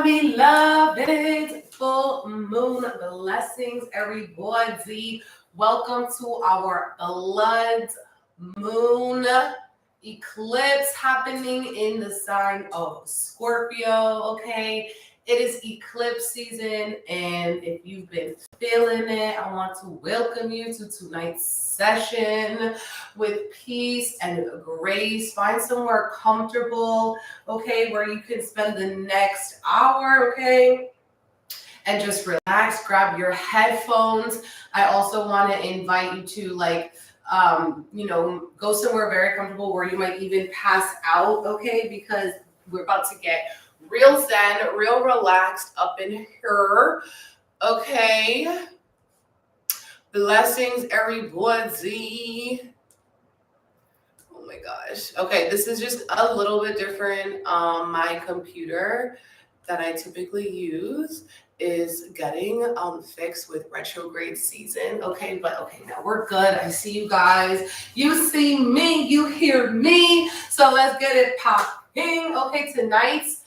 beloved, full moon blessings, everybody. Welcome to our blood moon eclipse happening in the sign of Scorpio. Okay, it is eclipse season, and if you've been feeling it, I want to welcome you to tonight's session with peace and grace. Find somewhere comfortable, okay, where you can spend the next hour, okay, and just relax. Grab your headphones. I also want to invite you to go somewhere very comfortable where you might even pass out, okay, because we're about to get real zen, real relaxed up in here, okay. Blessings, everybody. Oh my gosh. Okay, this is just a little bit different. My computer that I typically use is getting fixed with retrograde season. Okay, but okay, now we're good. I see you guys. You see me, you hear me. So let's get it popping. Okay, tonight's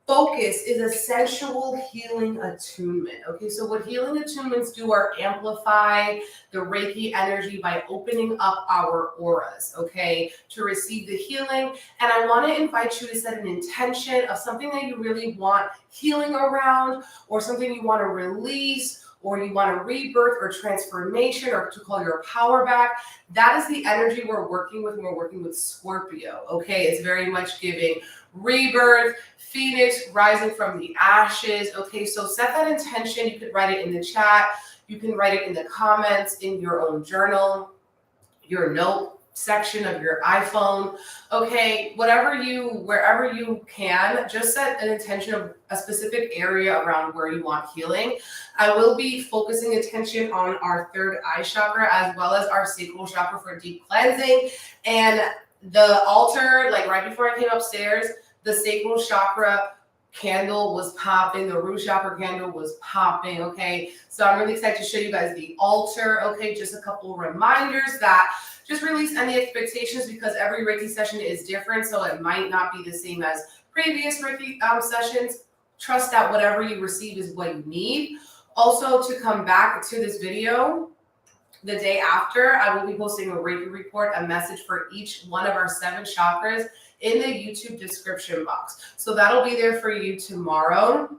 focus is a sensual healing attunement. Okay, so what healing attunements do are amplify the Reiki energy by opening up our auras, okay, to receive the healing. And I want to invite you to set an intention of something that you really want healing around, or something you want to release, or you want a rebirth or transformation, or to call your power back. That is the energy we're working with when we're working with Scorpio, okay? It's very much giving rebirth, Phoenix rising from the ashes. Okay, so set that intention. You could write it in the chat. You can write it in the comments, in your own journal, your note section of your iPhone. Okay, wherever you can, just set an intention of a specific area around where you want healing. I will be focusing attention on our third eye chakra as well as our sacral chakra for deep cleansing. And the altar, like right before I came upstairs, the sacral chakra candle was popping. The root chakra candle was popping. Okay, so I'm really excited to show you guys the altar. Okay, just a couple reminders that just release any expectations, because every Reiki session is different, so it might not be the same as previous Reiki sessions. Trust that whatever you receive is what you need. Also, to come back to this video, the day after, I will be posting a Reiki report, a message for each one of our 7 chakras in the YouTube description box. So that'll be there for you tomorrow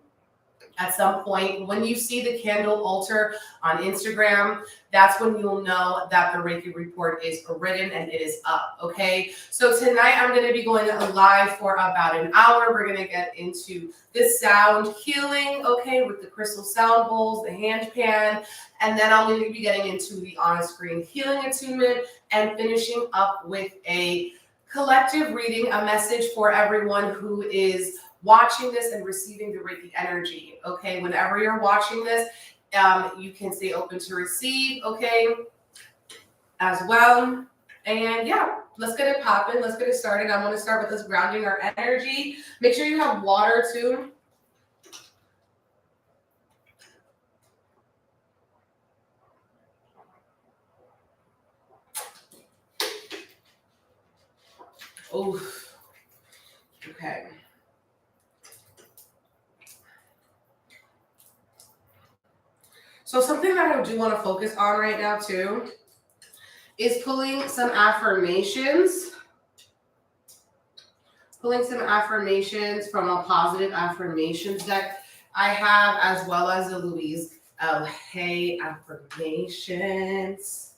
at some point. When you see the candle altar on Instagram, that's when you'll know that the Reiki report is written and it is up, okay? So tonight I'm going to be going live for about an hour. We're going to get into this sound healing, okay, with the crystal sound bowls, the hand pan, and then I'm going to be getting into the on-screen healing attunement and finishing up with a collective reading, a message for everyone who is watching this and receiving the Reiki energy, okay? Whenever you're watching this, you can stay open to receive, okay, as well. And yeah, let's get it popping. Let's get it started. I want to start with us grounding our energy. Make sure you have water too. Oh, okay. So something that I do want to focus on right now too is pulling some affirmations. Pulling some affirmations from a positive affirmations deck I have, as well as the Louise L. Hay affirmations.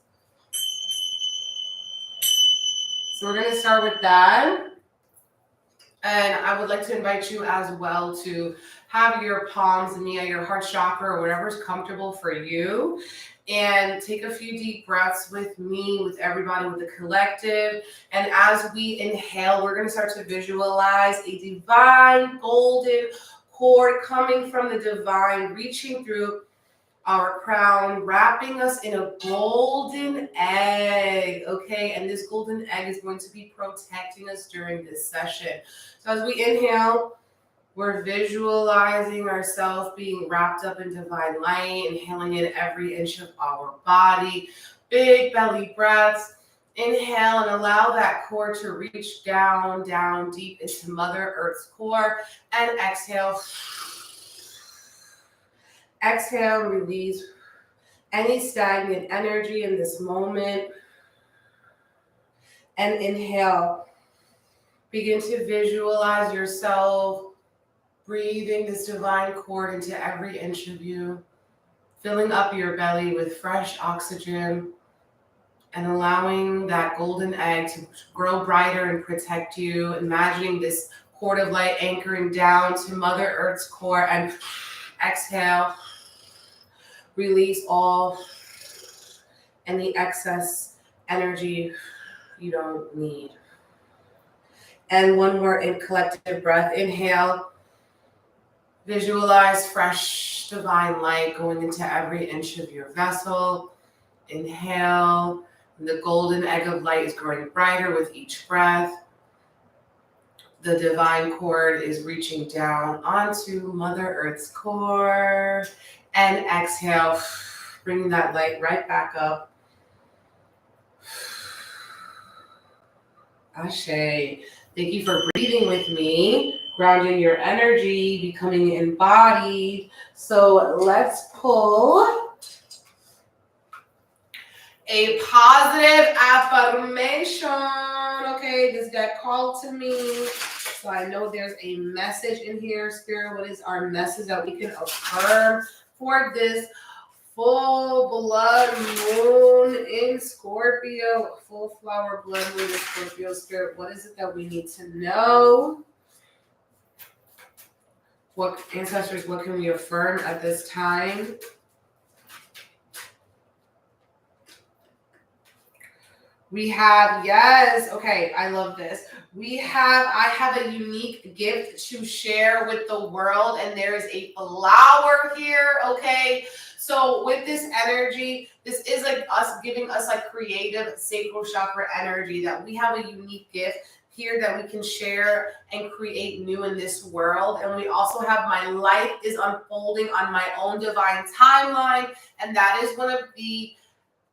So we're going to start with that. And I would like to invite you as well to have your palms near your heart chakra or whatever's comfortable for you. And take a few deep breaths with me, with everybody, with the collective. And as we inhale, we're going to start to visualize a divine golden cord coming from the divine, reaching through our crown, wrapping us in a golden egg, okay? And this golden egg is going to be protecting us during this session. So as we inhale, we're visualizing ourselves being wrapped up in divine light, inhaling in every inch of our body. Big belly breaths. Inhale and allow that core to reach down, down deep into Mother Earth's core. And exhale. Exhale, release any stagnant energy in this moment. And inhale. Begin to visualize yourself breathing this divine cord into every inch of you, filling up your belly with fresh oxygen and allowing that golden egg to grow brighter and protect you. Imagining this cord of light anchoring down to Mother Earth's core, and exhale, release all any excess energy you don't need. And one more in collective breath. Inhale. Visualize fresh divine light going into every inch of your vessel. Inhale. The golden egg of light is growing brighter with each breath. The divine cord is reaching down onto Mother Earth's core. And exhale, bringing that light right back up. Ashe. Thank you for breathing with me, grounding your energy, becoming embodied. So let's pull a positive affirmation. Okay, this deck called to me. So I know there's a message in here. Spirit, what is our message that we can affirm for this full blood moon in Scorpio? Full flower blood moon in Scorpio. Spirit, what is it that we need to know? What ancestors, what can we affirm at this time? We have, yes, okay, I love this. I have a unique gift to share with the world, and there is a flower here, okay? So with this energy, this is like us giving us like creative sacral chakra energy, that we have a unique gift here that we can share and create new in this world. And we also have my life is unfolding on my own divine timeline, and that is one of the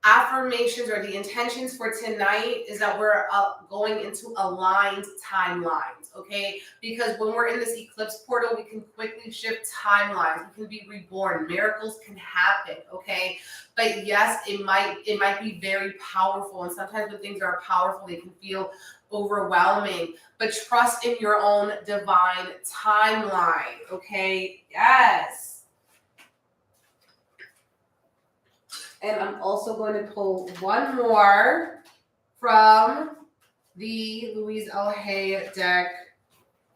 affirmations or the intentions for tonight, is that we're going into aligned timelines, okay? Because when we're in this eclipse portal, we can quickly shift timelines. We can be reborn. Miracles can happen, okay? But yes, it might be very powerful. And sometimes when things are powerful, they can feel overwhelming. But trust in your own divine timeline, okay? Yes. And I'm also going to pull one more from the Louise L. Hay deck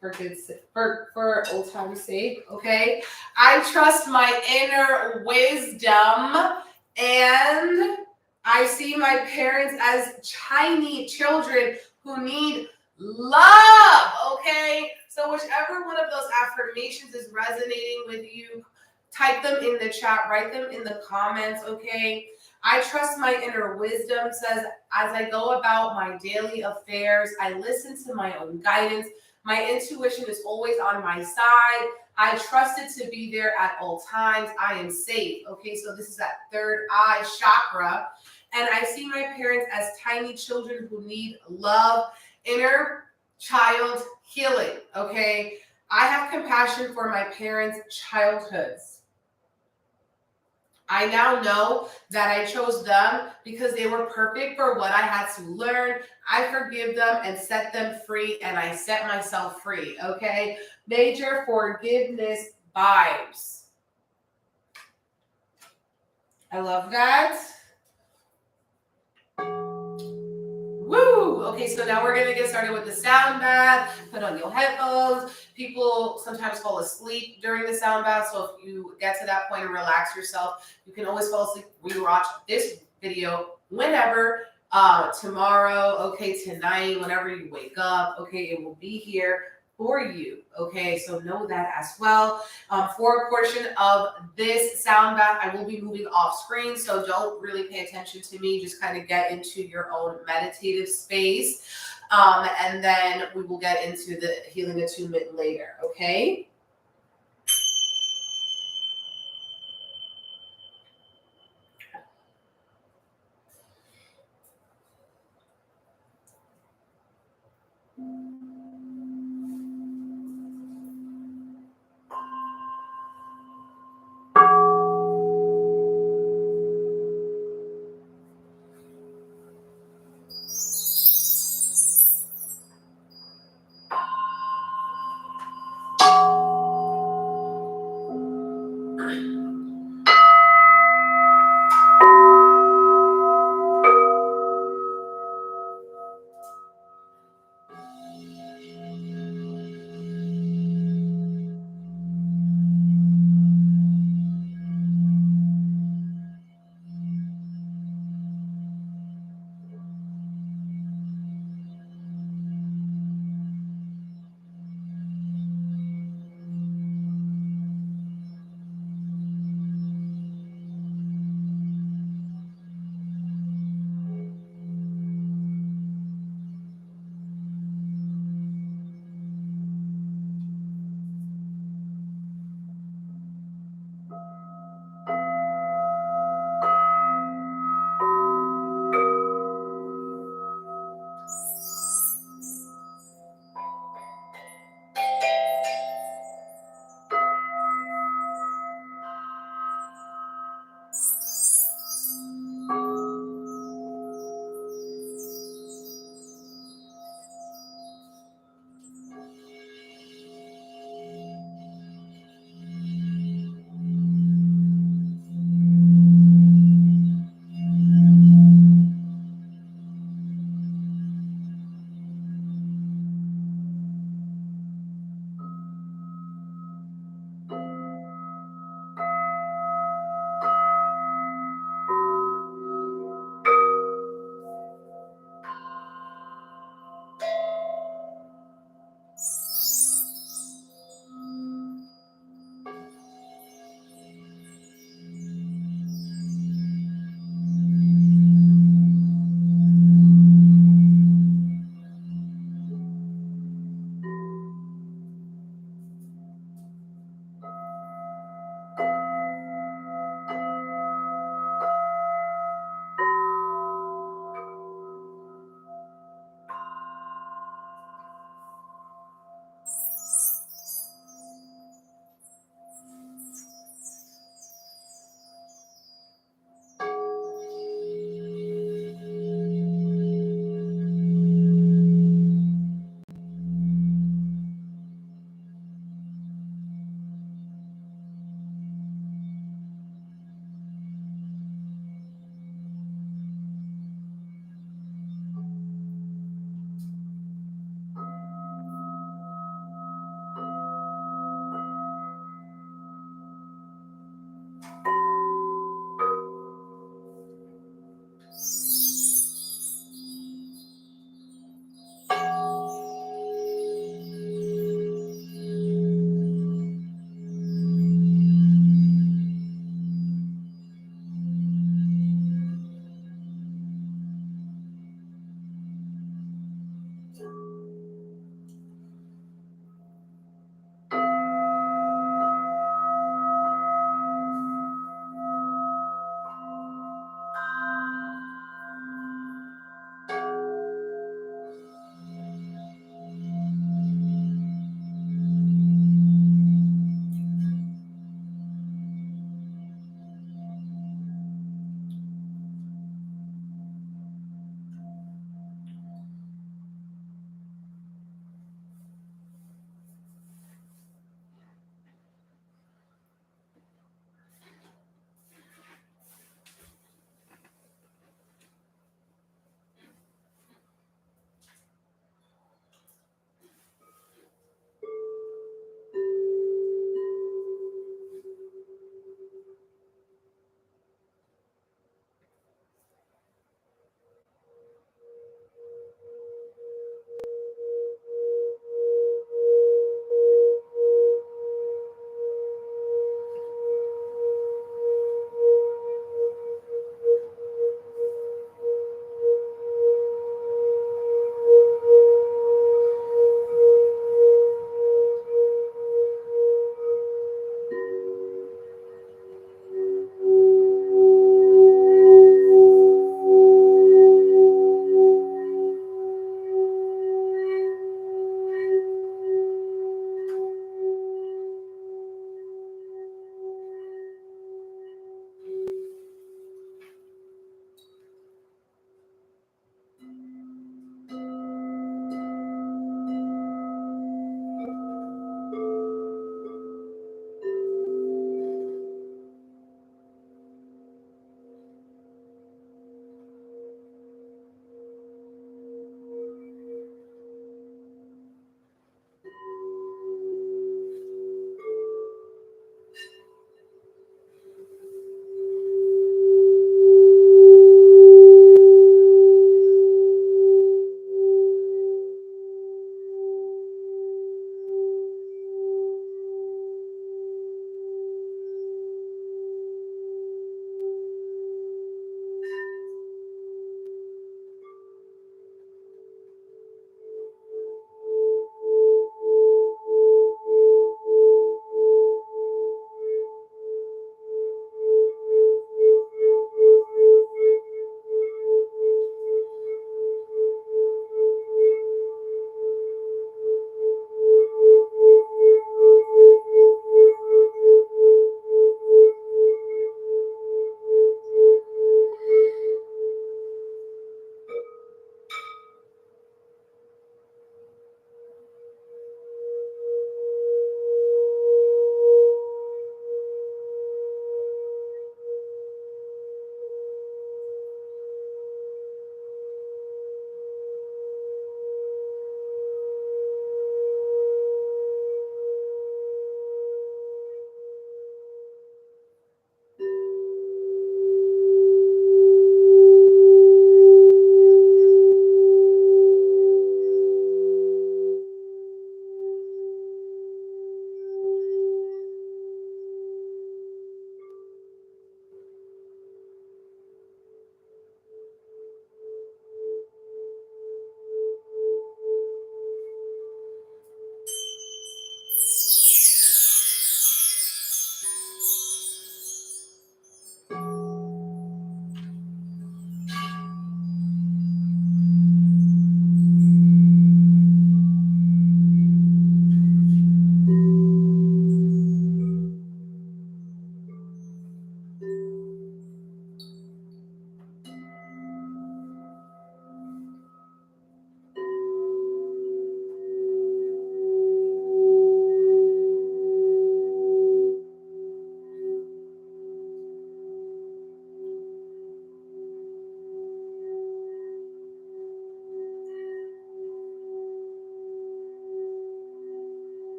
for old time's sake, okay? I trust my inner wisdom, and I see my parents as tiny children who need love, okay? So whichever one of those affirmations is resonating with you, type them in the chat, write them in the comments, okay? I trust my inner wisdom says, as I go about my daily affairs, I listen to my own guidance. My intuition is always on my side. I trust it to be there at all times. I am safe, okay? So this is that third eye chakra. And I see my parents as tiny children who need love, inner child healing, okay? I have compassion for my parents' childhoods. I now know that I chose them because they were perfect for what I had to learn. I forgive them and set them free, and I set myself free, okay? Major forgiveness vibes. I love that. Woo! Okay, so now we're gonna get started with the sound bath. Put on your headphones. People sometimes fall asleep during the sound bath, so if you get to that point and relax yourself, you can always fall asleep. We watch this video whenever, tomorrow, okay, tonight, whenever you wake up, okay, it will be here for you, okay? So know that as well. For a portion of this sound bath, I will be moving off screen, so don't really pay attention to me. Just kind of get into your own meditative space. And then we will get into the healing attunement later, okay?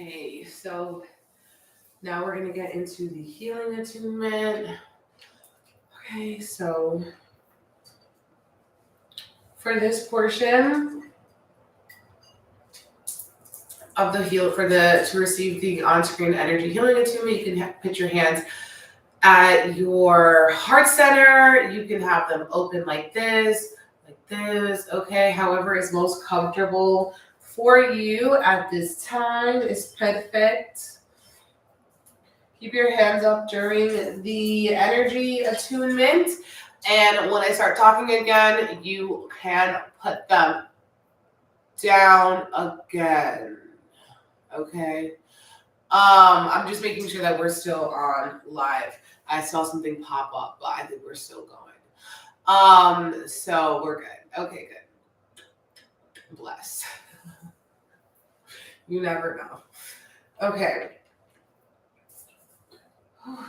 Okay, so now we're gonna get into the healing attunement. Okay, so for this portion of the to receive the on-screen energy healing attunement, you can put your hands at your heart center. You can have them open like this, okay? However is most comfortable for you at this time is perfect. Keep your hands up during the energy attunement. And when I start talking again, you can put them down again. Okay. I'm just making sure that we're still on live. I saw something pop up, but I think we're still going. So we're good. Okay, good. Bless. You never know. Okay. Okay.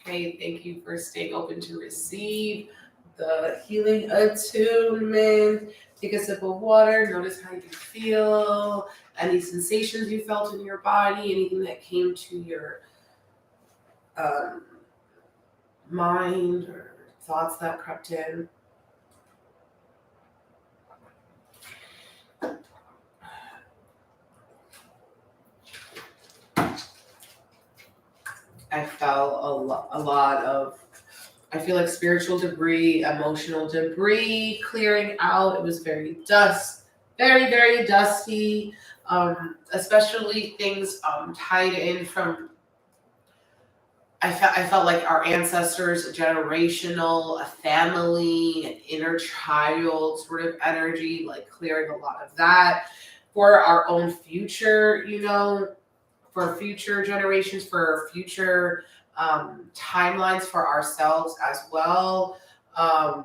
Okay, thank you for staying open to receive the healing attunement. Take a sip of water. Notice how you feel. Any sensations you felt in your body. Anything that came to your mind or thoughts that crept in. I felt a lot of, I feel like spiritual debris, emotional debris clearing out. It was very very, very dusty, especially things tied in from, I felt like our ancestors, generational, family, inner child sort of energy, like clearing a lot of that for our own future, for future generations, for future timelines for ourselves as well. I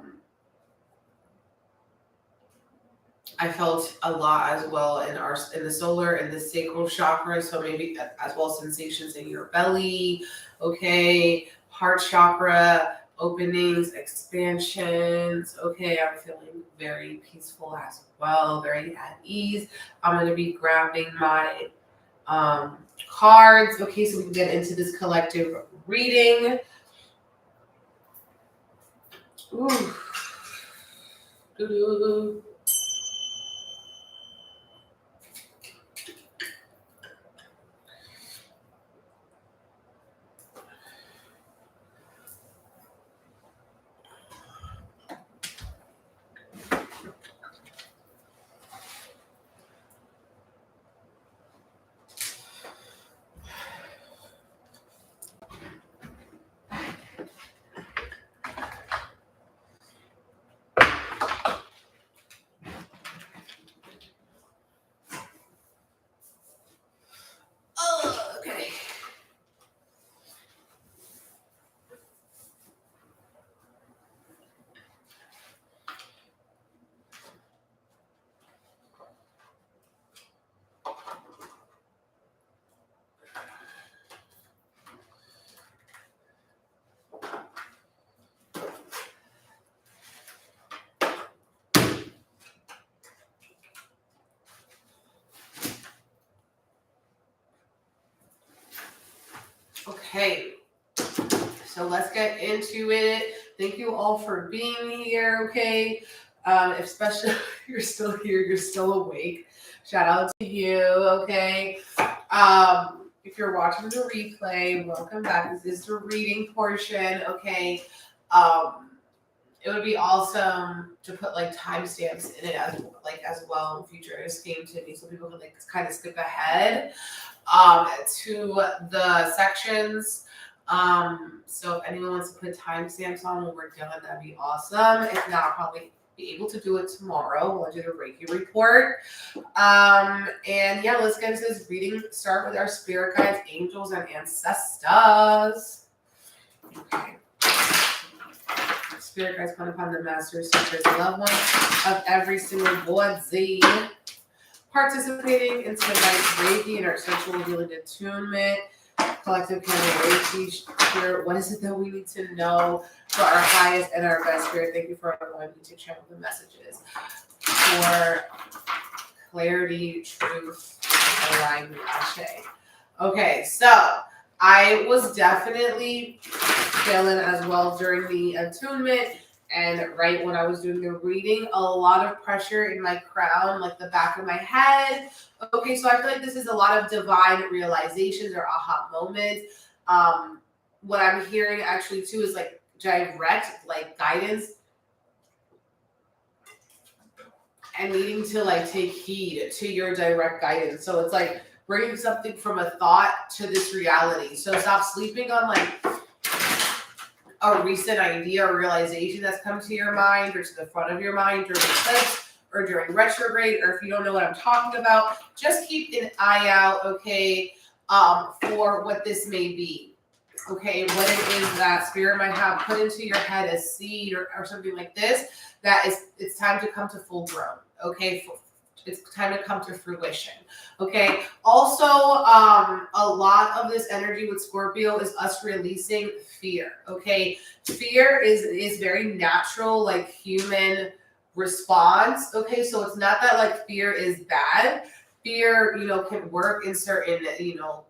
felt a lot as well in the solar and the sacral chakra, so maybe as well sensations in your belly, okay, heart chakra, openings, expansions. Okay, I'm feeling very peaceful as well, very at ease. I'm going to be grabbing my cards. Okay, so we can get into this collective reading. Ooh. Doo-doo. Okay. Okay, so let's get into it. Thank you all for being here, okay? Especially if you're still here, you're still awake. Shout out to you, okay? If you're watching the replay, welcome back. This is the reading portion, okay? It would be awesome to put like timestamps in it as well in future. It just came to me so people can like kind of skip ahead to the sections. So if anyone wants to put timestamps on when we're done, that'd be awesome. If not, I'll probably be able to do it tomorrow. We'll do the Reiki report. And yeah, let's get into this reading. Start with our spirit guides, angels, and ancestors. Okay. Spirit guides come upon the masters, teachers, loved ones of every single body participating in tonight's Reiki and our sexual healing attunement. Collective candle Reiki. Spirit, what is it that we need to know for our highest and our best spirit? Thank you for allowing me to channel the messages for clarity, truth, alignment. Okay, so I was definitely feeling as well during the attunement and right when I was doing the reading, a lot of pressure in my crown, like the back of my head. Okay, so I feel like this is a lot of divine realizations or aha moments. What I'm hearing actually too is like direct like guidance and needing to like take heed to your direct guidance. So it's like bringing something from a thought to this reality. So stop sleeping on like a recent idea or realization that's come to your mind or to the front of your mind during eclipse or during retrograde, or if you don't know what I'm talking about, just keep an eye out, okay, for what this may be. Okay, what it is that spirit might have put into your head as seed or something like this, that is, it's time to come to full grown, okay, It's time to come to fruition. Okay. Also, a lot of this energy with Scorpio is us releasing fear. Okay. Fear is very natural, like human response. Okay. So it's not that like fear is bad. Fear, can work in certain,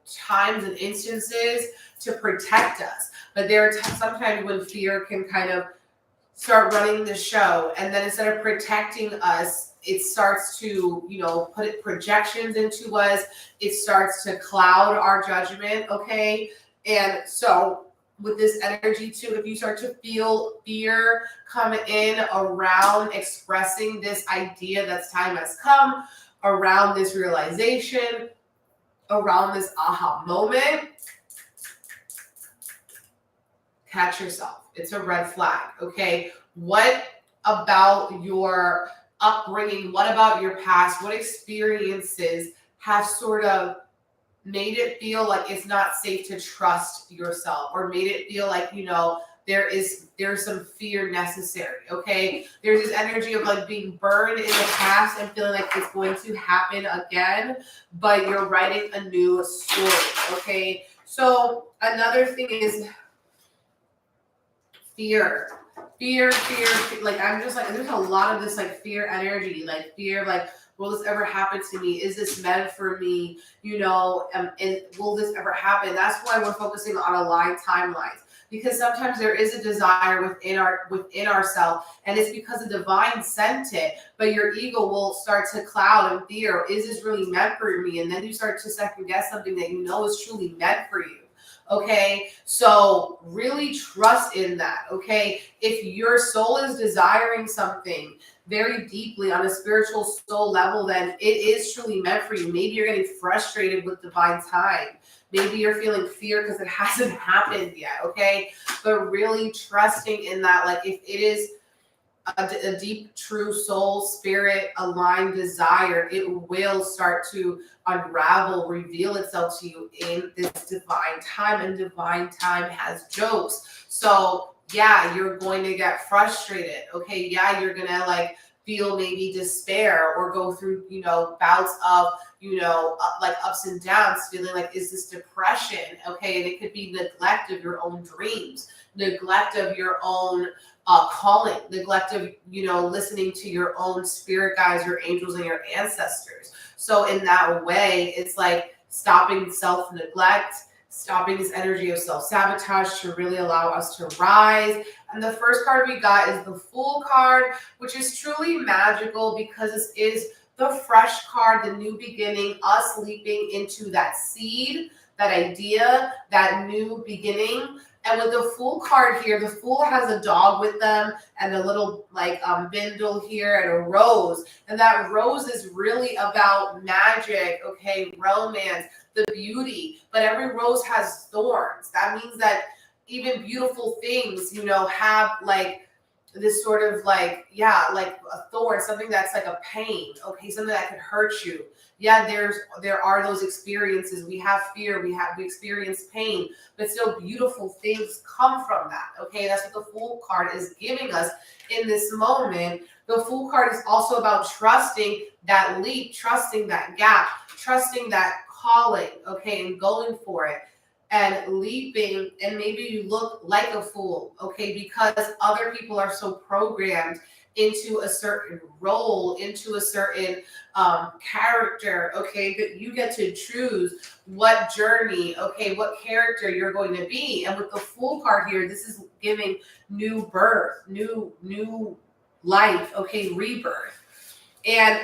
times and instances to protect us. But there are sometimes when fear can kind of start running the show, and then instead of protecting us, it starts to, put projections into us. It starts to cloud our judgment. Okay. And so with this energy too, if you start to feel fear come in around expressing this idea that time has come, around this realization, around this aha moment, catch yourself. It's a red flag. Okay. What about your upbringing? What about your past? What experiences have sort of made it feel like it's not safe to trust yourself, or made it feel like, there's some fear necessary. Okay. There's this energy of like being burned in the past and feeling like it's going to happen again, but you're writing a new story. Okay. So another thing is fear. Like, I'm just like, there's a lot of this like fear energy, like fear, like, will this ever happen to me? Is this meant for me? And will this ever happen? That's why we're focusing on aligned timelines, because sometimes there is a desire within ourselves, and it's because the divine sent it, but your ego will start to cloud and fear. Is this really meant for me? And then you start to second guess something that is truly meant for you. Okay, so really trust in that. Okay, if your soul is desiring something very deeply on a spiritual soul level, then it is truly meant for you. Maybe you're getting frustrated with divine time. Maybe you're feeling fear because it hasn't happened yet. Okay, but really trusting in that, like, if it is a deep, true soul, spirit aligned desire, it will start to unravel, reveal itself to you in this divine time. And divine time has jokes. So yeah, you're going to get frustrated. Okay. Yeah, you're going to like feel maybe despair, or go through, bouts of, like ups and downs, feeling like, is this depression? Okay. And it could be neglect of your own dreams, neglect of your own calling, neglect of, listening to your own spirit guides, your angels, and your ancestors. So in that way, it's like stopping self-neglect, stopping this energy of self-sabotage to really allow us to rise. And the first card we got is the Fool card, which is truly magical because this is the fresh card, the new beginning, us leaping into that seed, that idea, that new beginning. And with the Fool card here, the Fool has a dog with them and a little like bindle here and a rose. And that rose is really about magic, okay, romance, the beauty. But every rose has thorns. That means that even beautiful things, have like this sort of like, like a thorn, something that's like a pain, okay, something that could hurt you. Yeah, there are those experiences. We have fear, we experience pain, but still beautiful things come from that. Okay, that's what the Fool card is giving us in this moment. The Fool card is also about trusting that leap, trusting that gap, trusting that calling, okay, and going for it. And leaping, and maybe you look like a fool, okay, because other people are so programmed into a certain role, into a certain character, okay, that you get to choose what journey, okay, what character you're going to be. And with the Fool card here, this is giving new birth, new life, okay, rebirth. And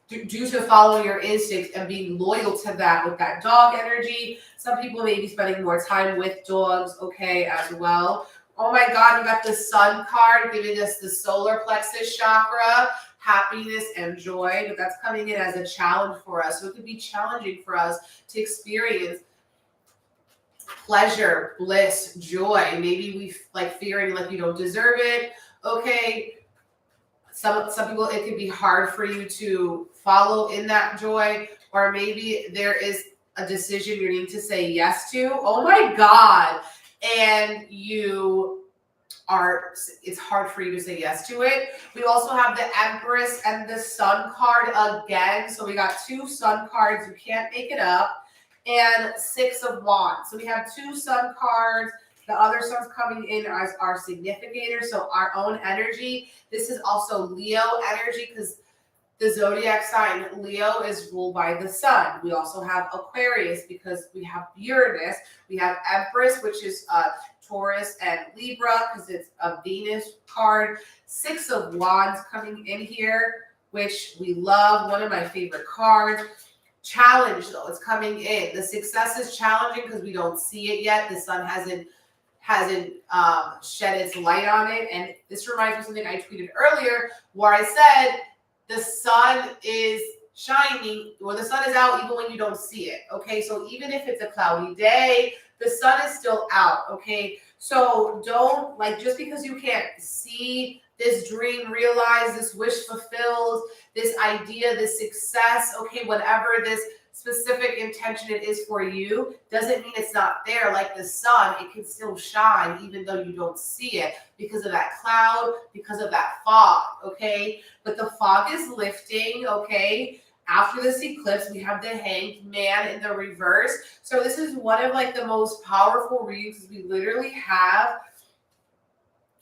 due to following your instincts and being loyal to that, with that dog energy, some people may be spending more time with dogs, okay, as well. Oh my God, we got the Sun card giving us the solar plexus chakra, happiness and joy, but that's coming in as a challenge for us. So it could be challenging for us to experience pleasure, bliss, joy. Maybe we like fearing like you don't deserve it, okay. Some people, it can be hard for you to follow in that joy, or maybe there is a decision you need to say yes to. Oh my God. And you it's hard for you to say yes to it. We also have the Empress and the Sun card again. So we got 2 Sun cards. You can't make it up. And 6 of Wands. So we have 2 Sun cards. The other Sun's coming in as our significator. So our own energy. This is also Leo energy because the zodiac sign Leo is ruled by the Sun. We also have Aquarius because we have Uranus. We have Empress, which is Taurus and Libra because it's a Venus card. 6 of Wands coming in here, which we love. One of my favorite cards. Challenge, though, it's coming in. The success is challenging because we don't see it yet. The Sun hasn't shed its light on it. And this reminds me of something I tweeted earlier where I said the Sun is shining, or the Sun is out even when you don't see it. Okay, so even if it's a cloudy day, the Sun is still out. Okay, so don't, like, just because you can't see this dream realized, this wish fulfilled, this idea, this success, okay, whatever this specific intention it is for you, doesn't mean it's not there. Like the Sun, it can still shine even though you don't see it because of that cloud, because of that fog, okay? But the fog is lifting, okay? After this eclipse, we have the Hanged Man in the reverse. So this is one of like the most powerful readings. We literally have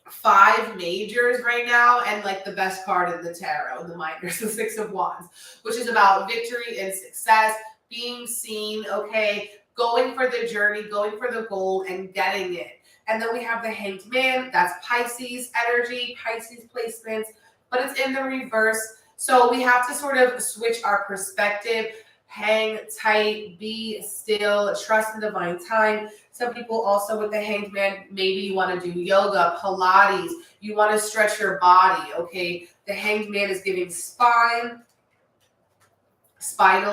5 majors right now, and like the best card in the tarot, the minors, the 6 of Wands, which is about victory and success, being seen, okay, going for the journey, going for the goal, and getting it. And then we have the Hanged Man, that's Pisces energy, Pisces placements, but it's in the reverse. So we have to sort of switch our perspective, hang tight, be still, trust in divine time. Some people also with the Hanged Man, maybe you want to do yoga, Pilates, you want to stretch your body, okay? The Hanged Man is giving spinal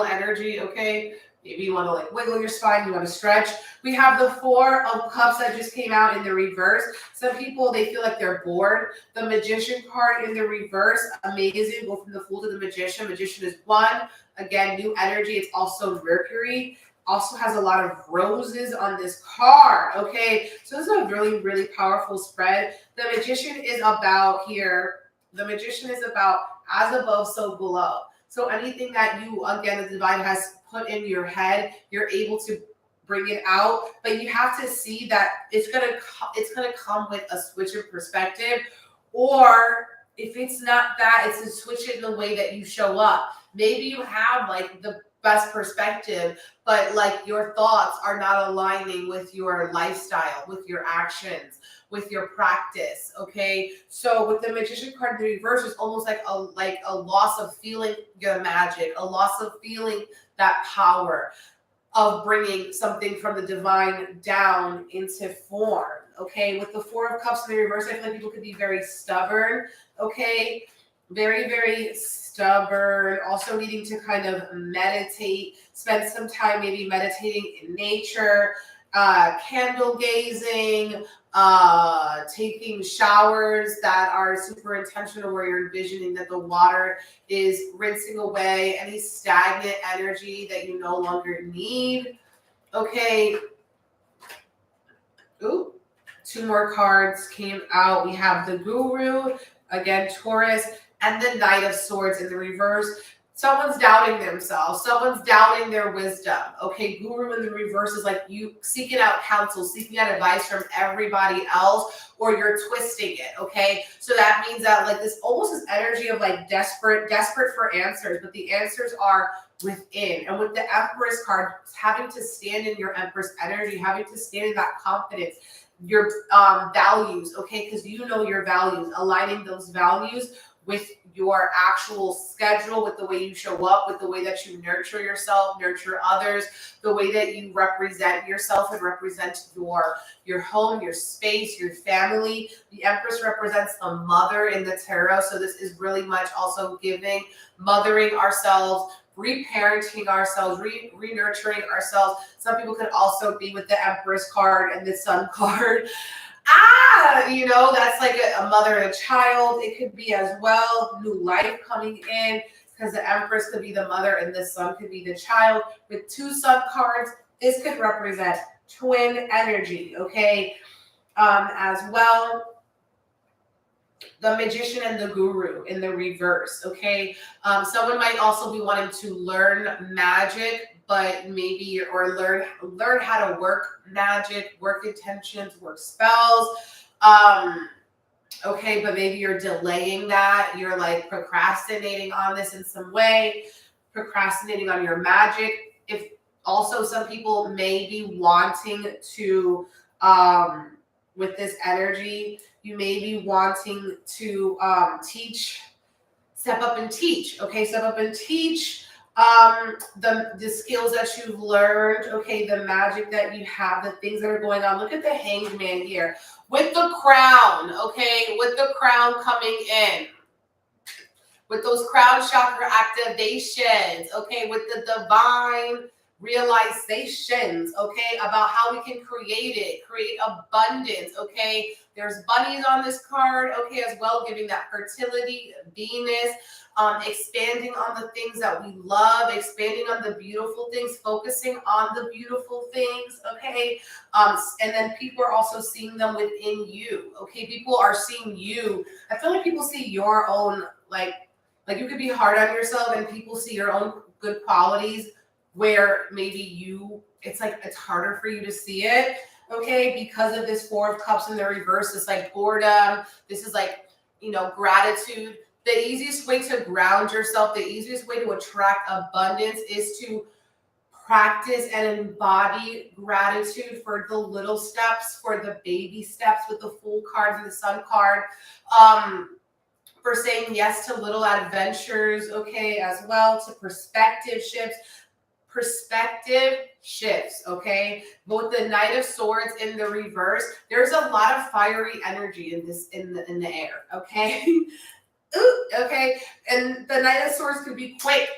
energy, okay? Maybe you want to like wiggle your spine, you want to stretch. We have the 4 of Cups that just came out in the reverse. Some people, they feel like they're bored. The Magician card in the reverse, amazing. Go from the Fool to the Magician. Magician is 1. Again, new energy. It's also Mercury. Also has a lot of roses on this card, okay? So this is a really, really powerful spread. The Magician is about here. The Magician is about as above, so below. So anything that you, again, the divine has put in your head, you're able to bring it out, but you have to see that it's gonna come with a switch of perspective, or if it's not that, it's a switch in the way that you show up. Maybe you have like the best perspective, but like your thoughts are not aligning with your lifestyle, with your actions, with your practice, okay? So with the Magician card in the reverse, it's almost like a loss of feeling your magic, a loss of feeling that power of bringing something from the divine down into form, okay? With the 4 of Cups in the reverse, I feel like people could be very stubborn, okay? Very, very stubborn, also needing to kind of meditate, spend some time maybe meditating in nature, candle gazing, taking showers that are super intentional where you're envisioning that the water is rinsing away any stagnant energy that you no longer need. Okay. Ooh, 2 more cards came out. We have the Guru, again, Taurus, and the Knight of Swords in the reverse. Someone's doubting themselves. Someone's doubting their wisdom. Okay, Guru in the reverse is like you seeking out counsel, seeking out advice from everybody else, or you're twisting it, okay? So that means that like this almost this energy of like desperate for answers, but the answers are within. And with the Empress card, having to stand in your Empress energy, having to stand in that confidence, your values, okay? Because you know your values, aligning those values with your actual schedule, with the way you show up, with the way that you nurture yourself, nurture others, the way that you represent yourself and represent your home, your space, your family. The Empress represents the mother in the tarot. So this is really much also giving, mothering ourselves, reparenting ourselves, re-nurturing ourselves. Some people could also be with the Empress card and the Sun card. You know, that's like a mother and a child. It could be as well, new life coming in, because the Empress could be the mother and the Sun could be the child. With 2 Sun cards, this could represent twin energy, okay, as well. the magician and the guru in the reverse, okay? Someone might also be wanting to learn magic, but maybe, or learn how to work magic, work intentions, work spells. Okay, but maybe you're delaying that. You're like procrastinating on this in some way, procrastinating on your magic. If also some people may be wanting to, with this energy, you may be wanting to teach, step up and teach. Okay, step up and teach the skills that you've learned. Okay, the magic that you have, the things that are going on. Look at the Hanged Man here with the crown. Okay, with the crown coming in, with those crown chakra activations. Okay, with the divine realizations, okay, about how we can create abundance. Okay, there's bunnies on this card, okay, as well, giving that fertility, Venus, expanding on the things that we love, expanding on the beautiful things, focusing on the beautiful things, okay. And then people are also seeing them within you. Okay, people are seeing you. I feel like people see your own, like you could be hard on yourself and people see your own good qualities where maybe it's harder for you to see it, okay, because of this Four of Cups in the reverse. It's like boredom. This is like, gratitude. The easiest way to ground yourself, the easiest way to attract abundance is to practice and embody gratitude for the little steps, for the baby steps with the Fool card and the Sun card. For saying yes to little adventures, okay, as well, to perspective shifts, okay. But with the Knight of Swords in the reverse, there's a lot of fiery energy in the air, okay. Ooh, okay, and the Knight of Swords could be quick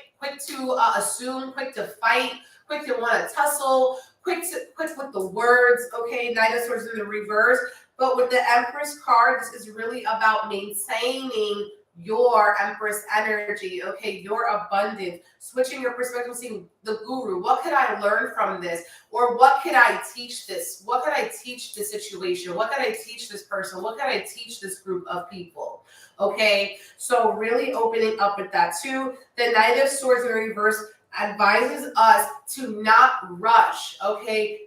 to assume, quick to fight, quick to want to tussle, quick with the words, okay. Knight of Swords in the reverse. But with the Empress card, this is really about maintaining your Empress energy, okay, your abundance, switching your perspective, seeing the guru. What could I learn from this? Or what could I teach this? What could I teach this situation? What could I teach this person? What could I teach this group of people? Okay, so really opening up with that too. The Knight of Swords in reverse advises us to not rush, okay,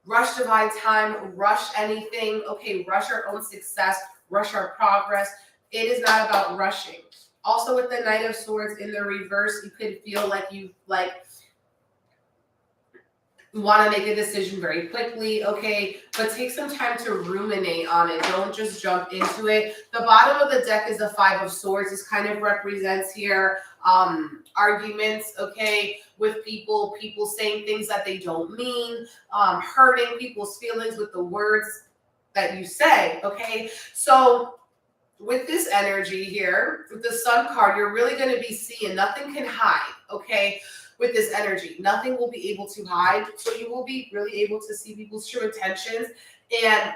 rush divine time, rush anything, okay, rush our own success, rush our progress. It is not about rushing. Also with the Knight of Swords in the reverse, you could feel like you want to make a decision very quickly, okay, but take some time to ruminate on it. Don't just jump into it. The bottom of the deck is the Five of Swords. This kind of represents here arguments, okay, with people saying things that they don't mean, hurting people's feelings with the words that you say, okay. So with this energy here, with the Sun card, you're really going to be seeing nothing can hide, okay. With this energy, nothing will be able to hide. So you will be really able to see people's true intentions, and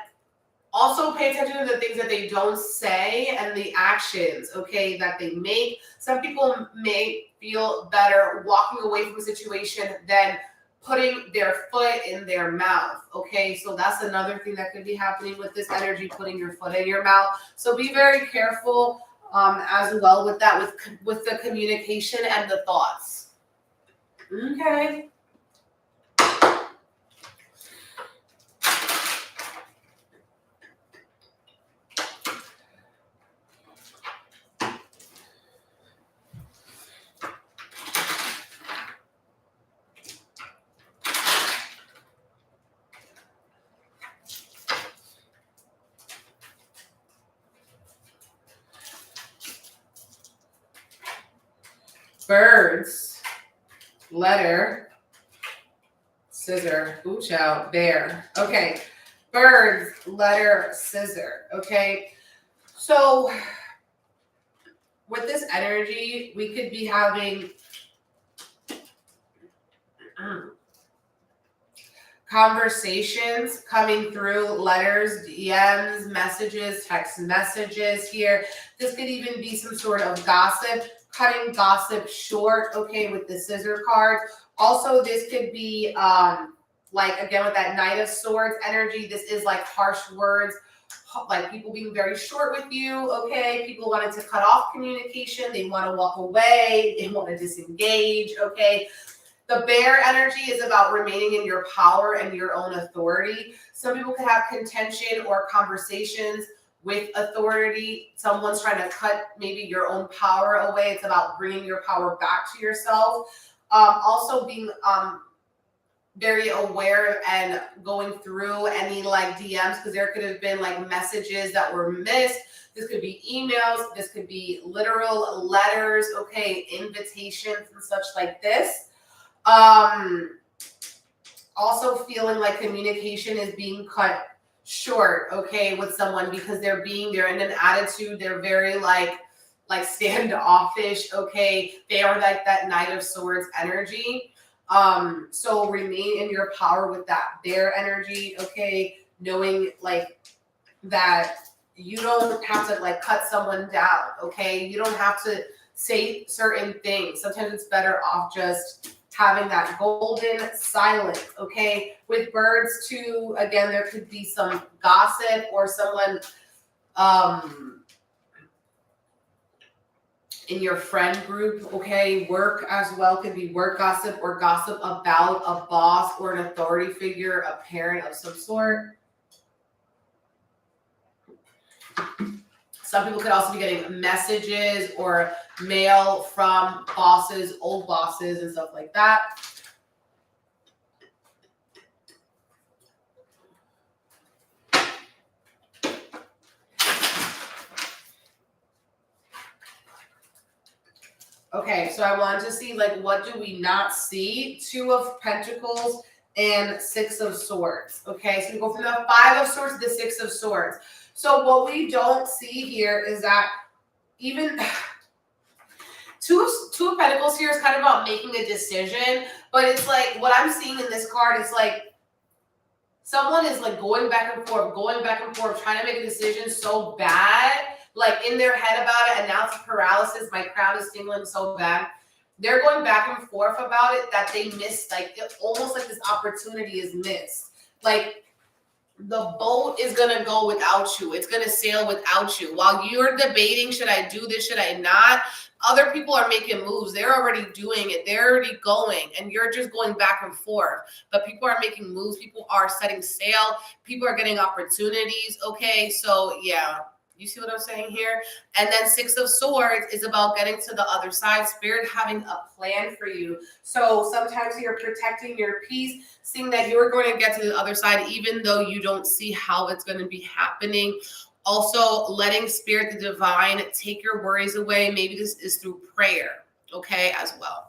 also pay attention to the things that they don't say and the actions, okay, that they make. Some people may feel better walking away from a situation than putting their foot in their mouth, okay? So that's another thing that could be happening with this energy, putting your foot in your mouth. So be very careful as well with that, with the communication and the thoughts. Okay. Birds, letter, scissor, ooh, child, bear. Okay, birds, letter, scissor. Okay, so with this energy, we could be having conversations coming through, letters, DMs, messages, text messages here. This could even be some sort of gossip, cutting gossip short, okay, with the scissor card. Also, this could be, like, again, with that Knight of Swords energy, this is like harsh words, like people being very short with you, okay? People wanting to cut off communication. They want to walk away. They want to disengage, okay? The bear energy is about remaining in your power and your own authority. Some people could have contention or conversations with authority. Someone's trying to cut maybe your own power away. It's about bringing your power back to yourself. Also being very aware and going through any like DMs, because there could have been like messages that were missed. This could be emails. This could be literal letters, okay, invitations and such like this. Also feeling like communication is being cut short, okay, with someone because they're in an attitude. They're very like standoffish, okay. They are like that Knight of Swords energy. So remain in your power with that bear energy, okay, knowing like that you don't have to like cut someone down, okay. You don't have to say certain things. Sometimes it's better off just having that golden silence, okay? With birds too, again, there could be some gossip or someone in your friend group, okay? Work as well could be work gossip or gossip about a boss or an authority figure, a parent of some sort. Some people could also be getting messages or mail from bosses, old bosses, and stuff like that. Okay, so I wanted to see, like, what do we not see? 2 of Pentacles and 6 of Swords. Okay, so we go from the 5 of Swords to the 6 of Swords. So what we don't see here is that even two of Pentacles here is kind of about making a decision, but it's like what I'm seeing in this card is like someone is like going back and forth, trying to make a decision so bad, like in their head about it, and now it's paralysis. My crown is tingling so bad. They're going back and forth about it that they missed, like it, almost like this opportunity is missed. Like the boat is going to go without you. It's going to sail without you. While you're debating, should I do this, should I not? Other people are making moves. They're already doing it. They're already going, and you're just going back and forth. But people are making moves. People are setting sail. People are getting opportunities. Okay, so yeah. You see what I'm saying here? And then 6 of Swords is about getting to the other side. Spirit having a plan for you. So sometimes you're protecting your peace, seeing that you're going to get to the other side, even though you don't see how it's going to be happening. Also, letting Spirit, the divine, take your worries away. Maybe this is through prayer, okay, as well.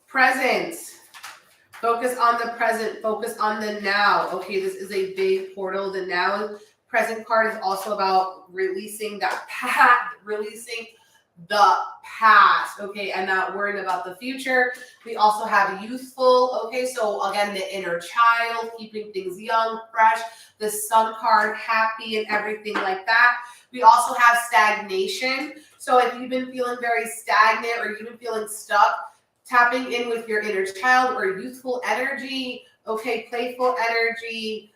Present. Focus on the present. Focus on the now. Okay, this is a big portal. The now present card is also about releasing that past, releasing the past, okay, and not worrying about the future. We also have youthful, okay, so again, the inner child, keeping things young, fresh. The sun card, happy and everything like that. We also have stagnation. So if you've been feeling very stagnant or you've been feeling stuck, tapping in with your inner child or youthful energy, okay, playful energy.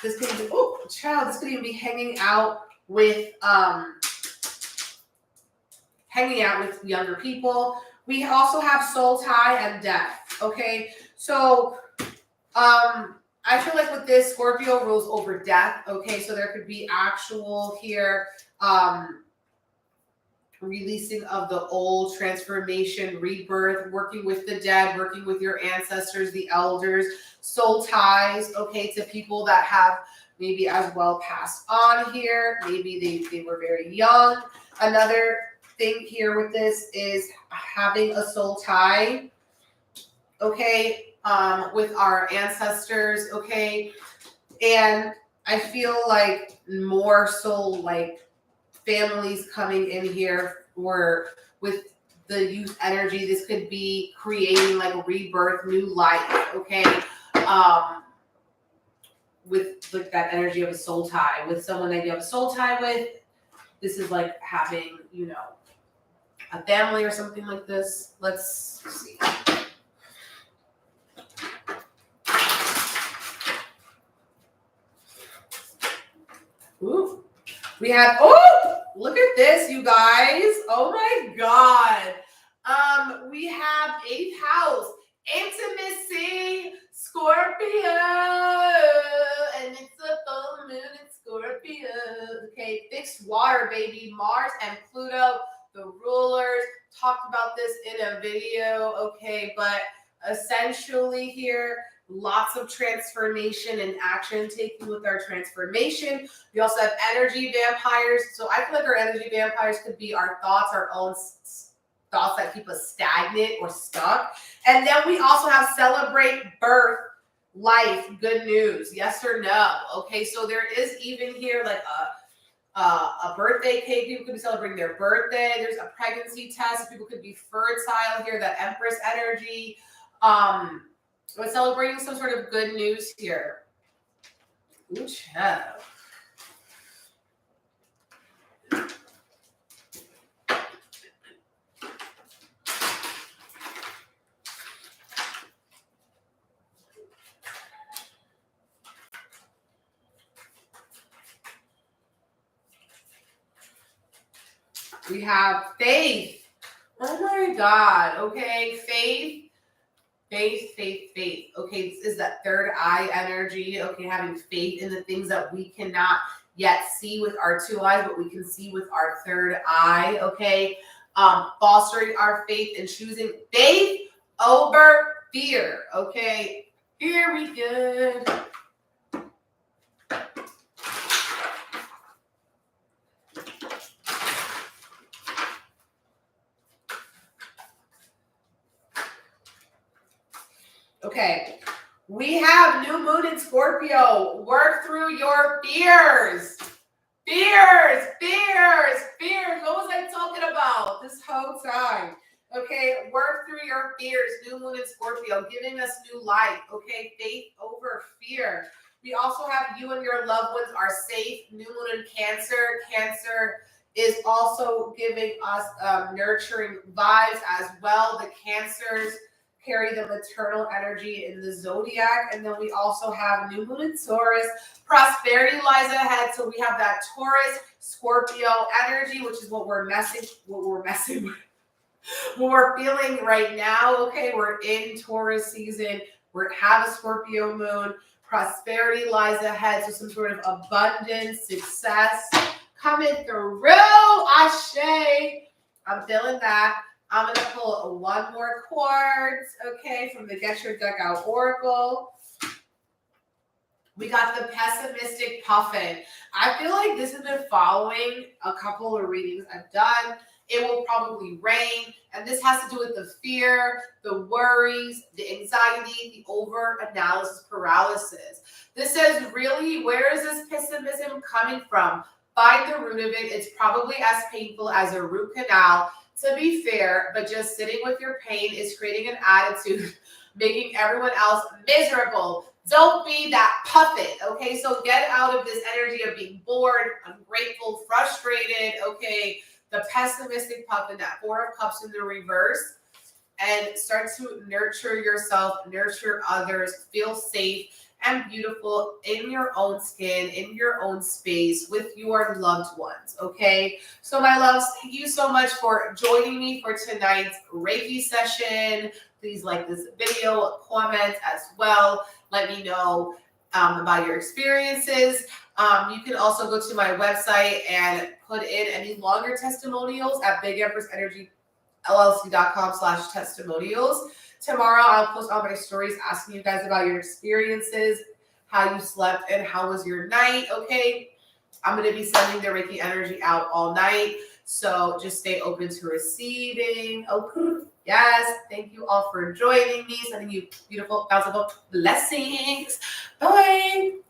This could be, this could even be hanging out with younger people. We also have soul tie and death, okay? So I feel like with this, Scorpio rules over death, okay? So there could be actual here, releasing of the old, transformation, rebirth, working with the dead, working with your ancestors, the elders, soul ties, okay, to people that have maybe as well passed on here. Maybe they were very young. Another thing here with this is having a soul tie, okay, with our ancestors, okay, and I feel like more soul like families coming in here were with the youth energy. This could be creating like a rebirth, new life, okay? With like that energy of a soul tie, with someone that you have a soul tie with. This is like having, you know, a family or something like this. Let's see. Ooh. We have, oh, look at this, you guys. Oh my God. We have 8th house, intimacy, Scorpio, and it's a full moon in Scorpio. Okay, fixed water, baby. Mars and Pluto, the rulers. Talked about this in a video, okay, but essentially here, lots of transformation and action taking with our transformation. We also have energy vampires. So I feel like our energy vampires could be our thoughts, our own thoughts that keep us stagnant or stuck. And then we also have celebrate birth, life, good news, yes or no. Okay, so there is even here like a birthday cake. People could be celebrating their birthday. There's a pregnancy test. People could be fertile here, that Empress energy. We're celebrating some sort of good news here. Ooh, child. We have faith. Oh my God. Okay, faith. Okay, this is that third eye energy. Okay, having faith in the things that we cannot yet see with our 2 eyes, but we can see with our third eye. Okay, fostering our faith and choosing faith over fear. Okay, here we go. Okay, we have new moon in Scorpio. Work through your fears. Fears. What was I talking about this whole time? Okay, work through your fears. New moon in Scorpio, giving us new life. Okay, faith over fear. We also have you and your loved ones are safe. New moon in Cancer. Cancer is also giving us nurturing vibes as well. The Cancers carry the maternal energy in the zodiac. And then we also have new moon in Taurus. Prosperity lies ahead. So we have that Taurus, Scorpio energy, which is what we're messing with. What we're feeling right now. Okay, we're in Taurus season. We have a Scorpio moon. Prosperity lies ahead. So some sort of abundance, success coming through. Ashe. I'm feeling that. I'm going to pull one more quartz, okay, from the Get Your Deck Out Oracle. We got the Pessimistic Puffin. I feel like this has been following a couple of readings I've done. It will probably rain. And this has to do with the fear, the worries, the anxiety, the over-analysis paralysis. This says, really, where is this pessimism coming from? Find the root of it. It's probably as painful as a root canal. To be fair, but just sitting with your pain is creating an attitude, making everyone else miserable. Don't be that puppet, okay? So get out of this energy of being bored, ungrateful, frustrated, okay? The pessimistic puppet, that 4 of Cups in the reverse, and start to nurture yourself, nurture others, feel safe and beautiful in your own skin, in your own space with your loved ones, okay? So my loves, thank you so much for joining me for tonight's Reiki session. Please like this video, comment as well. Let me know about your experiences. You can also go to my website and put in any longer testimonials at bigempressenergyllc.com/testimonials. Tomorrow, I'll post all my stories asking you guys about your experiences, how you slept, and how was your night, okay? I'm going to be sending the Reiki energy out all night, so just stay open to receiving. Okay. Yes, thank you all for joining me, sending you beautiful, bountiful blessings. Bye.